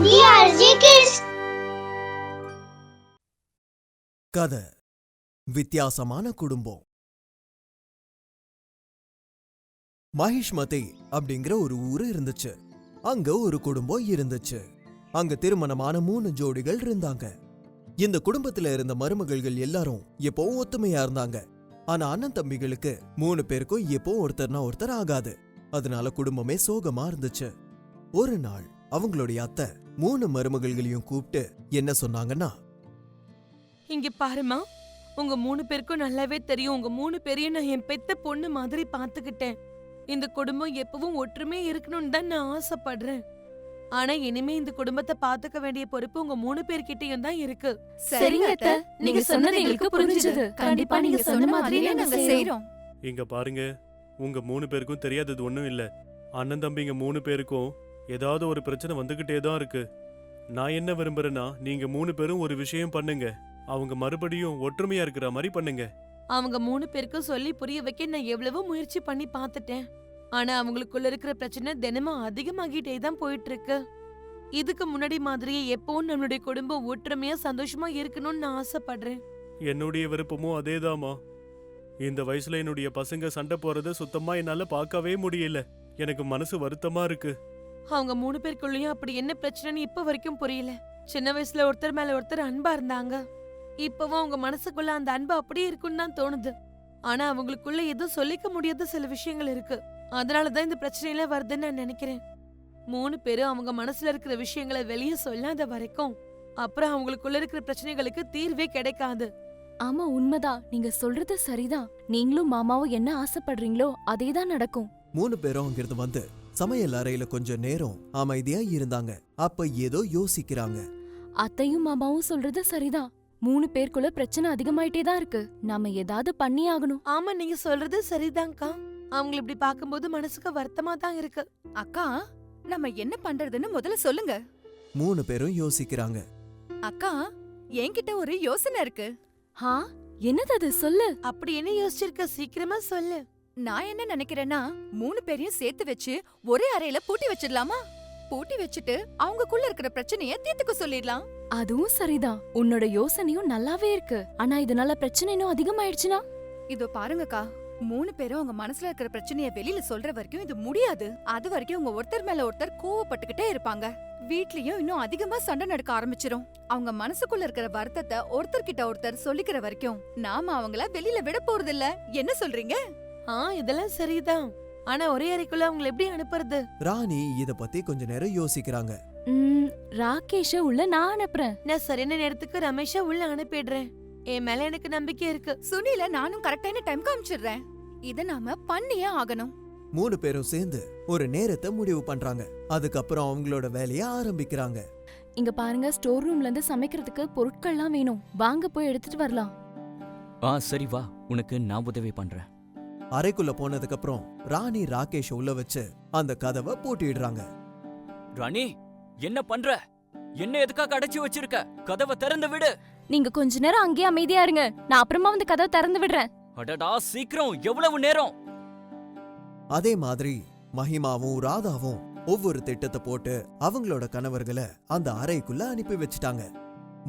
DRG Kids. கதை வித்தியாசமான குடும்பம். மகிஷ்மதி அப்படிங்கிற ஒரு ஊரு இருந்துச்சு. அங்க ஒரு குடும்பம் இருந்துச்சு. அங்க திருமணமான 3 ஜோடிகள் இருந்தாங்க. இந்த குடும்பத்துல இருந்த மருமகள்கள் எல்லாரும் எப்பவும் ஒத்துமையா இருந்தாங்க. ஆனா அண்ணன் தம்பிகளுக்கு 3 பேருக்கும் எப்போ ஒருத்தர்னா ஒருத்தர் ஆகாது. அதனால குடும்பமே சோகமா இருந்துச்சு. ஒரு நாள் அவங்களுடைய அத்தை 3 மருமகள்களையும் கூப்பிட்டு என்ன சொன்னாங்கன்னா, இங்க பாருமா, உங்க 3 பேருக்கும் நல்லாவே தெரியும், உங்க 3 பேரையும் நான் என் பெத்த பொண்ணு மாதிரி பாத்துக்கிட்டேன். இந்த குடும்பம் எப்பவும் ஒற்றுமையா இருக்கணும்னு தான் நான் ஆசைப்படுறேன். ஆனா இனிமே இந்த குடும்பத்தை பாத்துக்க வேண்டிய பொறுப்பு உங்க 3 பேர்கிட்டயும் தான் இருக்கு. சரிங்க அத்தை, நீங்க சொன்னது எங்களுக்கு புரிஞ்சுது. கண்டிப்பா நீங்க சொன்ன மாதிரியே நாங்க செய்றோம். இங்க பாருங்க, உங்க 3 பேருக்கும் தெரியாதது ஒண்ணும் இல்ல. அண்ணன் தம்பிங்க 3 பேருக்கும் ஏதாவது ஒரு பிரச்சனை வந்துகிட்டே தான் இருக்கு. நான் என்ன விரும்புறேன்னா, நீங்க 3 பேரும் ஒரு விஷயம் பண்ணுங்க. அவங்க மறுபடியும் ஒற்றுமையா இருக்கிற மாதிரி பண்ணுங்க. அவங்க 3 பேருக்கும் சொல்லி புரிய வைக்க நான் எவ்வளவோ முயற்சி பண்ணி பாத்துட்டேன். ஆனா அவங்களுக்குள்ள இருக்கிற பிரச்சனை தினமும் அதிகமாகிட்டே தான் போயிட்டு இருக்கு. இதுக்கு முன்னாடி மாதிரியே எப்பவும் நம்மளுடைய குடும்பம் ஒற்றுமையா சந்தோஷமா இருக்கணும்னு நான் ஆசைப்படுறேன். என்னுடைய விருப்பமும் அதேதாமா. இந்த வயசுல என்னுடைய பசங்க சண்டை போறத சுத்தமா என்னால பார்க்கவே முடியல. எனக்கு மனசு வருத்தமா இருக்கு. அவங்க 3 பேருக்குள்ளயும் அப்படி என்ன பிரச்சனைன்னு இப்ப வரைக்கும் புரியல. சின்ன வயசுல ஒருத்தர் மேல ஒருத்தர் அன்பா இருந்தாங்க. இப்பவும் அவங்க மனசுக்குள்ள அந்த அன்பு அப்படியே இருக்குன்னு தான் தோணுது. ஆனா அவங்களுக்குள்ள எதுவும் சொல்லிக்க முடியாத சில விஷயங்கள் இருக்கு. அதனாலதான் இந்த பிரச்சனையில வருதுன்னு நான் நினைக்கிறேன். 3 பேரும் அவங்க மனசுல இருக்கிற விஷயங்களை வெளியே சொல்லாத வரைக்கும் அப்புறம் அவங்களுக்குள்ள இருக்கிற பிரச்சனைகளுக்கு தீர்வே கிடைக்காது. ஆமா, உண்மைதான். நீங்க சொல்றது சரிதான். நீங்களும் மாமாவும் என்ன ஆசைப்படுறீங்களோ அதேதான் நடக்கும். 3 பேரும் அங்கிருந்து வந்து சமையல் அறையில கொஞ்ச நேரம் அமைதியா இருந்தாங்க. அப்ப ஏதோ யோசிக்கிறாங்க. அத்தையும் மாமாவும் சொல்றது சரிதான். 3 பேருக்குள்ள பிரச்சனை அதிகமாயிட்டே தான் இருக்கு. நாம ஏதாவது பண்ணி ஆகணும். ஆமா, நீங்க சொல்றது சரிதான்க்கா. அவங்களை இப்படி பாக்கும்போது மனசுக்கு வருத்தமா தான் இருக்கு. அக்கா, நம்ம என்ன பண்றதுன்னு முதல்ல சொல்லுங்க. 3 பேரும் யோசிக்கிறாங்க. அக்கா, என்கிட்ட ஒரு யோசனை இருக்கு. ஹா, என்னது அது? சொல்லு. அப்படி என்ன யோசிச்சிருக்க? சீக்கிரமா சொல்லு. நான் என்ன நினைக்கிறேன்னா, 3 பேரையும் சேர்த்து வச்சு ஒரே அறையில பூட்டி வச்சிடலாமா? பூட்டி வச்சுட்டு அவங்களுக்குள்ள இருக்கிற பிரச்சனைய தீர்த்துக்க சொல்லிடலாம். அதுவும் சரிதான். உன்னோட யோசனையும் நல்லாவே இருக்கு. ஆனா இதனால பிரச்சனை இன்னும் அதிகமாயிடுச்சுனா? இதோ பாருங்கக்கா, 3 பேரும் அவங்க மனசுல இருக்கிற பிரச்சனைய வெளியில சொல்ற வரைக்கும் இது முடியாது. அது வரைக்கும் அவங்க ஒருத்தர் மேல ஒருத்தர் கோவப்பட்டுக்கிட்டே இருப்பாங்க. வீட்லயும் இன்னும் அதிகமா சண்டை நடக்க ஆரம்பிச்சிரும். அவங்க மனசுக்குள்ள இருக்கிற வருத்தத்தை ஒருத்தர்கிட்ட ஒருத்தர் சொல்லிக்கிற வரைக்கும் நாம அவங்கள வெளியில விட போறது இல்ல. என்ன சொல்றீங்க? இதெல்லாம் சரிதான். ஆனா ஒரே அறைக்குள்ள அவங்களை எப்படி அனுப்புறது? ராணி இத பத்தி கொஞ்ச நேரம் யோசிக்கிறாங்க. ராகேஷ உள்ள நான் அனுப்புறேன். நான் சரியான நேரத்துக்கு ரமேஷா உள்ள அனுப்பிடுறேன். என் மேல எனக்கு நம்பிக்கை இருக்கு. சுனில நானும் கரெக்டான டைம் காமிச்சிடுறேன். இத நாம பண்ணியே ஆகணும். 3 பேரும் சேர்ந்து ஒரு நேரத்தை முடிவு பண்றாங்க. அதுக்கப்புறம் அவங்களோட வேலைய ஆரம்பிக்கிறாங்க. இங்க பாருங்க, ஸ்டோர் ரூம்ல இருந்து சமைக்கிறதுக்கு பொருட்கள்லாம் வேணும். வாங்க போய் எடுத்துட்டு வரலாம். சரி வா, உனக்கு நான் உதவி பண்றேன். அறைக்குள்ள போனதுக்கு அப்புறம் ராணி ராகேஷ உள்ள வச்சு அந்த கதவை பூட்டிடுறாங்க. ராணி, என்ன பண்ற? என்ன எதுக்காக அடைச்சு வச்சிருக்க? கதவை திறந்து விடு. நீங்க கொஞ்ச நேரம் அங்கேயே அமைதியா இருங்க. நான் அப்புறமா வந்து கதவை திறந்து விடுறேன். அடடா, சீக்கிரம்! எவ்வளவு நேரம்? அதே மாதிரி மஹிமாவும் ராதாவும் ஒவ்வொரு திட்டத்தை போட்டு அவங்களோட கணவர்களை அந்த அறைக்குள்ள அனுப்பி வச்சுட்டாங்க.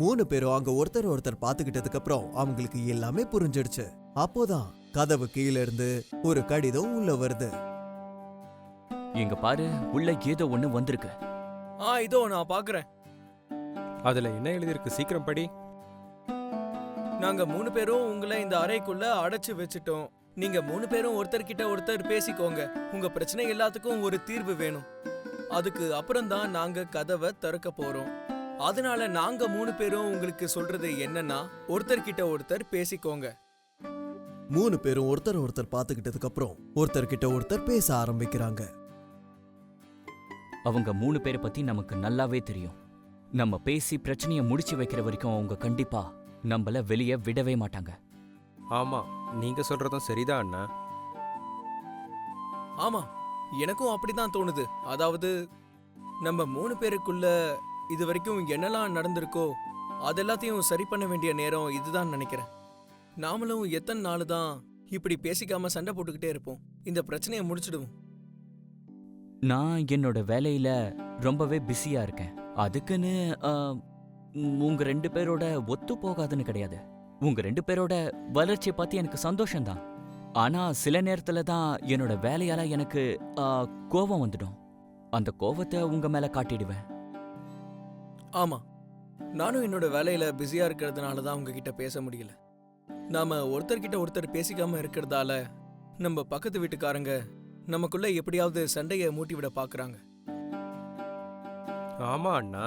3 பேரும் அங்க ஒருத்தர் பாத்துக்கிட்டதுக்கு அப்புறம் அவங்களுக்கு எல்லாமே புரிஞ்சிடுச்சு. அப்போதான் கதவு கீழ இருந்து ஒரு கடிதம் உள்ள வருது. இங்க பாரு, உள்ள ஏதோ ஒண்ணு வந்திருக்கு. இதோ நான் பாக்குறேன். அதுல என்ன எழுதிருக்கு? சீக்கிரம் படி. நாங்க 3 பேரும் உங்களை இந்த அறைக்குள்ள அடைச்சு வச்சிட்டோம். நீங்க 3 பேரும் ஒருத்தர்கிட்ட ஒருத்தர் பேசிக்கோங்க. உங்க பிரச்சனை எல்லாத்துக்கும் ஒரு தீர்வு வேணும். அதுக்கு அப்புறம் தான் நாங்க கதவை திறக்க போறோம். அதனால நாங்க 3 பேரும் உங்களுக்கு சொல்றது என்னன்னா, ஒருத்தர்கிட்ட ஒருத்தர் பேசிக்கோங்க. 3 பேரும் ஒருத்தர் பாத்துக்கிட்டதுக்கு அப்புறம் ஒருத்தர்கிட்ட ஒருத்தர் பேச ஆரம்பிக்கிறாங்க. அவங்க 3 பேரை பத்தி நமக்கு நல்லாவே தெரியும். நம்ம பேசி பிரச்சனைய முடிச்சு வைக்கிற வரைக்கும் அவங்க கண்டிப்பா நம்மள வெளியே விடவே மாட்டாங்க. ஆமா, நீங்க சொல்றதும் சரிதான் அண்ணா. ஆமா, எனக்கும் அப்படிதான் தோணுது. அதாவது நம்ம 3 பேருக்குள்ள இது வரைக்கும் என்னெல்லாம் நடந்திருக்கோ அதெல்லாத்தையும் சரி பண்ண வேண்டிய நேரம் இதுதான் நினைக்கிறேன். நாமளும் எத்தனை நாள் தான் இப்படி பேசிக்காம சண்டை போட்டுக்கிட்டே இருப்போம்? இந்த பிரச்சனையை முடிச்சிடுவோம். நான் என்னோட வேலையில ரொம்பவே பிஸியா இருக்கேன். அதுக்குன்னு உங்க 2 பேரோட ஒத்து போகாதுன்னு கிடையாது. உங்க 2 பேரோட வளர்ச்சியை பத்தி எனக்கு சந்தோஷம்தான். ஆனா சில நேரத்துல தான் என்னோட வேலையால எனக்கு கோபம் வந்துடும். அந்த கோவத்தை உங்க மேல காட்டிடுவேன். ஆமா, நானும் என்னோட வேலையில பிஸியா இருக்கிறதுனால தான் உங்ககிட்ட பேச முடியல. நாம ஒருத்தர்கிட்ட ஒருத்தர் பேசிக்காம இருக்கிறதால நம்ம பக்கத்து வீட்டுக்காரங்க நமக்குள்ள எப்படியாவது சண்டையை மூட்டி விட பாக்குறாங்க. ஆமா அண்ணா,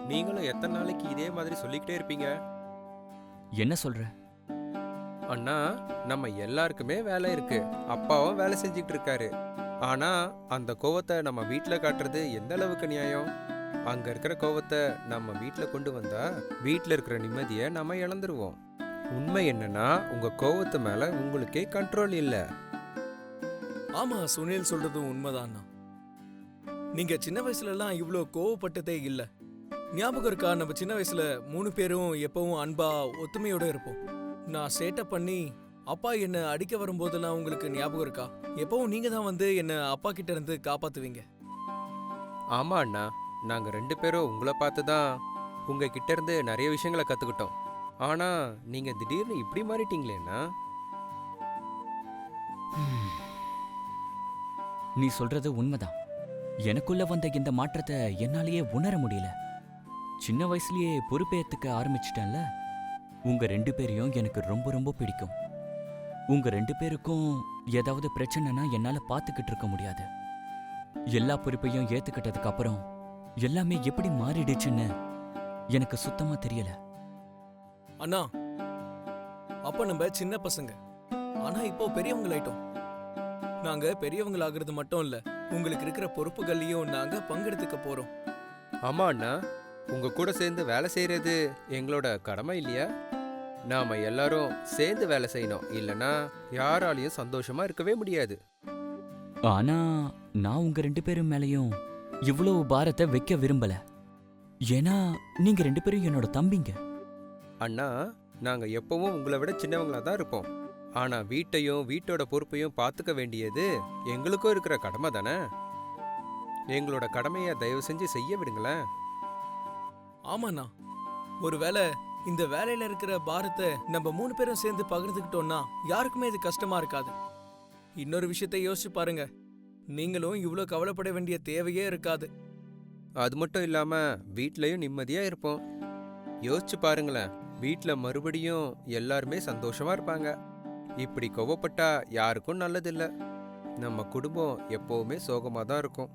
நீங்களும் எத்தனை நாளைக்கு இதே மாதிரி சொல்லிக்கிட்டே இருப்பீங்க? என்ன சொல்ற? அண்ணா, நம்ம எல்லாருக்குமே வேலை இருக்கு, அப்பாவும் வேலை செஞ்சுக்கிட்டு இருக்காரு. ஆனா அந்த கோவத்தை நம்ம வீட்டில் காட்டுறது எந்த அளவுக்கு நியாயம்? அங்க இருக்கிற கோவத்தை நம்ம வீட்டில் கொண்டு வந்தா வீட்டில் இருக்கிற நிம்மதியை நம்ம இழந்துருவோம். உண்மை என்னன்னா, உங்க கோவத்து மேல உங்களுக்கே கண்ட்ரோல் இல்லை. ஆமா, சுனில் சொல்றதும் உண்மைதான்னா. நீங்க சின்ன வயசுல எல்லாம் இவ்ளோ கோவப்பட்டதே இல்ல. ஞாபகம் இருக்கா, நம்ம சின்ன வயசுல 3 பேரும் எப்பவும் அன்பா ஒத்துமையோட இருப்போம். நான் சேட்டை பண்ணி அப்பா என்ன அடிக்க வரும்போதெல்லாம் உங்களுக்கு ஞாபகம் இருக்கா? எப்பவும் நீங்க தான் வந்து என்ன அப்பா கிட்ட இருந்து காப்பாத்துவீங்க. ஆமா அண்ணா, நாங்க 2 பேரும் உங்களை பார்த்து தான் உங்ககிட்ட இருந்து நிறைய விஷயங்களை கத்துக்கிட்டோம். ஆனா நீங்க திடீர்னு இப்படி மாறிட்டீங்களேண்ணா. நீ சொல்றது உண்மைதான். எனக்குள்ள வந்த இந்த மாற்றத்தை என்னாலேயே உணர முடியல. சின்ன வயசுலயே பொறுப்பேத்துக்க ஆரம்பிச்சிட்டேன்ல. உங்க 2 பேரையும் எனக்கு ரொம்ப ரொம்ப பிடிக்கும். உங்க 2 பேருக்கும் ஏதாவது பிரச்சனைனா என்னால பாத்துக்கிட்டு இருக்க முடியாது. எல்லா பொறுப்பையும் ஏத்துக்கிட்டதுக்கு அப்புறம் எல்லாமே எப்படி மாறிடுச்சுன்னு எனக்கு சுத்தமா தெரியல. அண்ணா, அப்ப நம்ம சின்ன பசங்க, ஆனா இப்போ பெரியவங்களாயிட்டோம். நாங்க பெரியவங்களாகிறது மட்டும் இல்ல, உங்களுக்கு இருக்கிற பொறுப்புகள்லயும் நாங்க பங்கெடுத்துக்க போறோம். ஆமா அண்ணா, உங்க கூட சேர்ந்து வேலை செய்யறது எங்களோட கடமை இல்லையா? நாம எல்லாரும் சேர்ந்து வேலை செய்யணும், இல்லனா யாராலையும் சந்தோஷமா இருக்கவே முடியாது. ஆனா நான் உங்க 2 பேரும் மேலயும் இவ்வளவு பாரத்தை வைக்க விரும்பல. ஏன்னா நீங்க 2 பேரும் என்னோட தம்பிங்க. அண்ணா, நாங்க எப்பவும் உங்களை விட சின்னவங்களா தான் இருப்போம். ஆனா வீட்டையும் வீட்டோட பொறுப்பையும் பார்த்துக்க வேண்டியது எங்களுக்கும் இருக்கிற கடமை தானே. எங்களோட கடமையை தயவு செஞ்சு செய்ய விடுங்களேன். ஆமாண்ணா, ஒருவேளை இந்த வேலையில இருக்கிற பாரத்தை நம்ம 3 பேரும் சேர்ந்து பகிர்ந்துக்கிட்டோம்னா யாருக்குமே இது கஷ்டமா இருக்காது. இன்னொரு விஷயத்தை யோசிச்சு பாருங்க, நீங்களும் இவ்ளோ கவலைப்பட வேண்டிய தேவையே இருக்காது. அது மட்டும் இல்லாம வீட்லயும் நிம்மதியா இருப்போம். யோசிச்சு பாருங்களேன், வீட்ல மறுபடியும் எல்லாருமே சந்தோஷமா இருப்பாங்க. இப்படி கோவப்பட்டா யாருக்கும் நல்லதில்ல. நம்ம குடும்பம் எப்பவுமே சோகமா தான் இருக்கும்.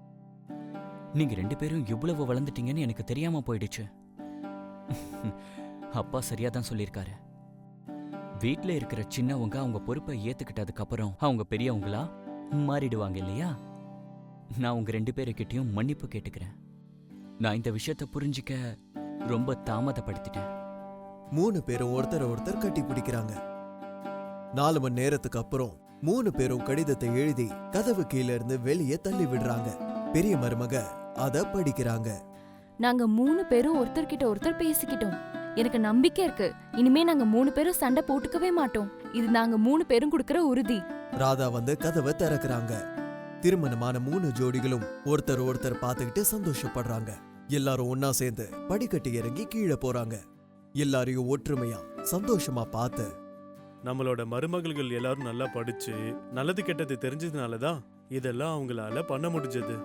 நீங்க 2 பேரும் இவ்வளவு வளர்ந்துட்டீங்கன்னு எனக்கு தெரியாம போயிடுச்சு. அப்பா சரியா தான் சொல்லியிருக்காரு. வீட்ல இருக்கிற சின்னவங்க அவங்க பொறுப்பை ஏத்துக்கிட்டதுக்கு அப்புறம் அவங்க பெரியவங்களா மாறிடுவாங்க இல்லையா? நான் உங்க 2 பேருக்கிட்டையும் மன்னிப்பு கேட்டுக்கிறேன். நான் இந்த விஷயத்தை புரிஞ்சிக்க ரொம்ப தாமதப்படுத்திட்டேன். 3 பேரும் ஒருத்தர் கட்டி பிடிக்கிறாங்க. 4 மணி நேரத்துக்கு அப்புறம் 3 பேரும் கடிதத்தை எழுதி கதவு கீழே இருந்து வெளியே தள்ளி விடுறாங்க. பெரிய மருமக அத படிக்கிறாங்க. நாங்க 3 பேரும் ஒருத்தர்கிட்ட ஒருத்தர் பேசிக்கிட்டோம். எனக்கு நம்பிக்கை இருக்கு, இனிமே நாங்க 3 பேரும் சண்டை போட்டுக்கவே மாட்டோம். இது நாங்க 3 பேரும் கொடுக்கற உறுதி. ராதா வந்து கதவை திறக்கிறாங்க. திருமணமான 3 ஜோடிகளும் ஒருத்தர் பார்த்துக்கிட்டு சந்தோஷப்படுறாங்க. எல்லாரும் ஒன்னா சேர்ந்து படிக்கட்டு இறங்கி கீழே போறாங்க. எல்லாரையும் ஒற்றுமையா சந்தோஷமா பார்த்து, நம்மளோட மருமகள்கள் எல்லாரும் நல்லா படிச்சு நல்லது கெட்டது தெரிஞ்சதுனால தான் இதெல்லாம் அவங்களால பண்ண முடிஞ்சது.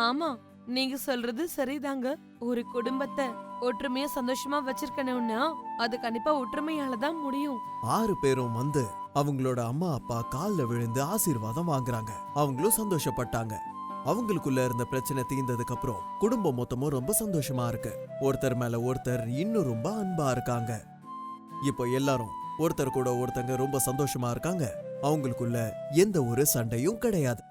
ஆமா, நீங்க சொல்றது சரிதாங்க. ஒரு குடும்பத்தை ஒற்றுமையா சந்தோஷமா வச்சிருக்கணும்னா அது கண்டிப்பா ஒற்றுமையால தான் முடியும். 6 பேரும் வந்து அவங்களோட அம்மா அப்பா கால்ல விழுந்து ஆசீர்வாதம் வாங்குறாங்க. அவங்களும் சந்தோஷப்பட்டாங்க. அவங்களுக்குள்ள இருந்த பிரச்சனை தீர்ந்ததுக்கு அப்புறம் குடும்பம் மொத்தமும் ரொம்ப சந்தோஷமா இருக்கு. ஒருத்தர் மேல ஒருத்தர் இன்னும் ரொம்ப அன்பா இருக்காங்க. இப்போ எல்லாரும் ஒருத்தர் கூட ஒருத்தங்க ரொம்ப சந்தோஷமா இருக்காங்க. அவங்களுக்குள்ள எந்த ஒரு சண்டையும் கிடையாது.